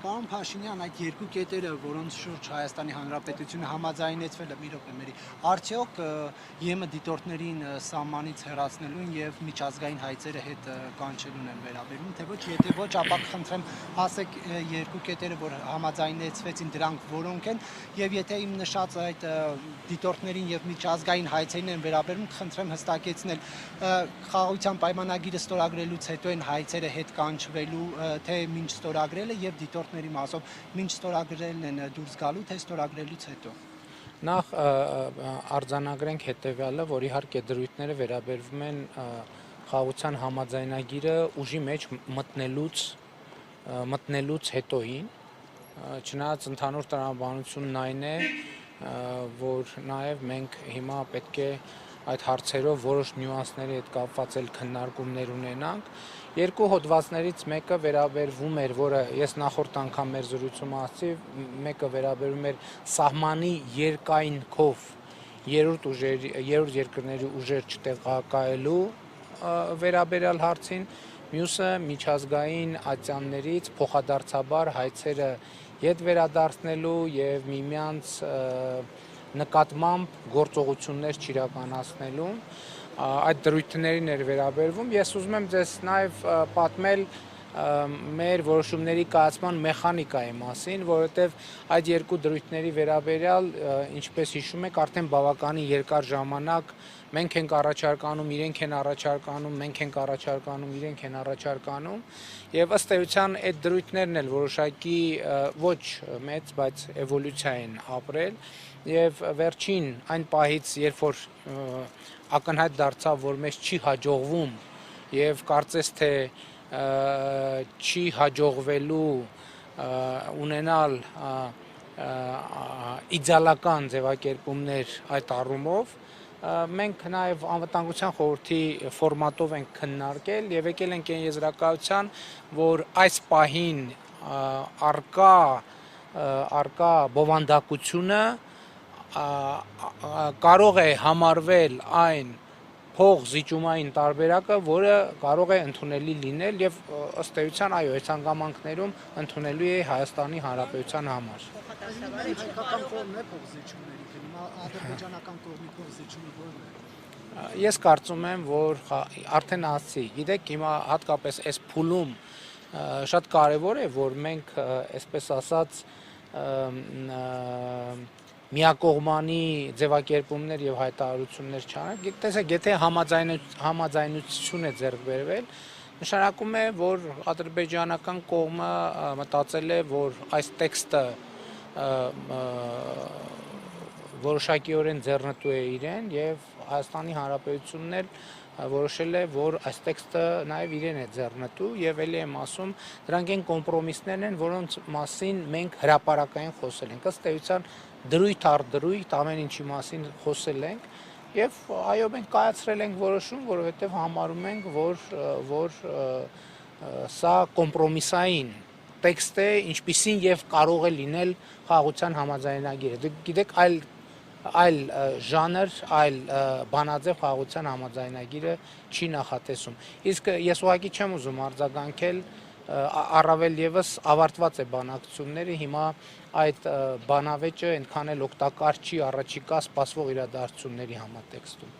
Պարոն Փաշինյան, այդ երկու կետերը, որոնց շուրջ Հայաստանի Հանրապետությունը համաձայնեցվել է, մի րոպե, արդյոք ԵՄ դիտորդներին սահմանից հեռացնելուն եւ միջազգային հայցերը հետ կանչելուն են վերաբերում, թե ոչ, եթե ոչ, ապա խնդրեմ ասեք երկու կետերը, որ համաձայնեցվեցին, դրանք որոնք են, եւ եթե իմ նշած այդ դիտորդներին եւ միջազգային հայցերին են վերաբերում, խնդրեմ հստակեցնել, խաղաղության պայմանագիրը ստորագրելուց հետո են հայցերը հետ կանչվելու, թե մինչ ստորագրելը եւ դիտորդների մասով մինչ ստորագրելն են դուրս գալու, թե ստորագրելուց հետո։ Նախ արձանագրենք հետեւյալը, որ իհարկե դրույթները վերաբերվում են խաղաղության համաձայնագիրը ուժի մեջ մտնելուց հետոին, չնայած ընդհանուր տրամաբանությունն այն է, որ նաև մենք հիմա պետք է այդ հարցերով որոշ նյուանսների հետ կապված էլ քննարկումներ ունենանք։ Երկու հոդվածներից մեկը վերաբերվում էր, որը ես նախորդ անգամ մեր զրույցում ասացի, մեկը վերաբերում էր սահմանի երկայնքով երրորդ երկրների ուժեր չտեղակայելու վերաբերյալ հարցին, մյուսը միջազգային ատյաններից փոխադարձաբար հայցերը ետ վերադարձնելու եւ միմյանց նկատմամբ գործողություններ չիրականացնելու այդ դրույթներին էր վերաբերվում։ Ես ուզում եմ ձեզ նաև պատմել մեր որոշումների կայացման մեխանիկայի մասին, որովհետև այդ երկու դրույթների վերաբերյալ, ինչպես հիշում եք, արդեն բավականին երկար ժամանակ մենք ենք առաջարկանում, իրենք են առաջարկանում, մենք ենք առաջարկանում, իրենք են առաջարկանում, եւ ըստ էության այդ դրույթներն էլ որոշակի ոչ մեծ, բայց էվոլյուցիա են ապրել, եւ վերջին այն պահից, երբ որ ակնհայտ դարձավ, որ մեզ չի հաջողվում եւ կարծես թե չի հաջողվելու ունենալ իդեալական ձևակերպումներ այդ առումով, մենք նաև անվտանգության խորհրդի ֆորմատով ենք քննարկել եւ եկել ենք այն եզրակացության, որ այս պահին արկա բովանդակությունը կարող է համարվել այն փոխզիջումային տարբերակը, որը կարող է ընդունելի լինել եւ ըստ էության այո, այս հանգամանքներում ընդունելի է Հայաստանի Հանրապետության համար։ Հայկական կողմն է փոխզիջումների գնում, ադրբեջանական կողմի փոխզիջումը որն է։ Ես կարծում եմ, որ արդեն ասացի, գիտեք, հիմա հատկապես այս փուլում շատ կարեւոր է, որ մենք, այսպես ասած, միակողմանի ձևակերպումներ եւ հայտարարություններ չանենք, տեսեք, եթե համաձայնություն է ձեռք բերվել, նշանակում է, որ ադրբեջանական կողմը մտածել է, որ այս տեքստը որոշակիորեն ձեռնտու է իրեն եւ Հայաստանի Հանրապետությունն էլ որոշել է, որ այս տեքստը նաև իրեն է ձեռնտու եւ ելի եմ ասում, դրանք են կոմպրոմիսներն են, որոնց մասին մենք հրապարակային խոսել ենք, ըստ էության դրույթ առ դրույթ ամեն ինչի մասին խոսել ենք եւ այո, մենք կայացրել ենք որոշում, որովհետեւ համարում ենք, որ սա կոմպրոմիսային տեքստ է, ինչպիսին եւ կարող է լինել խաղաղության համաձայնագիրը։ Գիտեք, այլ ժանր, այլ բանաձև խաղաղության համաձայնագիրը չի նախատեսում։ Իսկ ես ուղղակի չեմ ուզում արձագանքել, առավել եւս ավարտված է բանակցությունները, հիմա այդ բանավեճը այնքան էլ օգտակար չի առաջիկա սպասվող իրադարձությունների համատեքստում։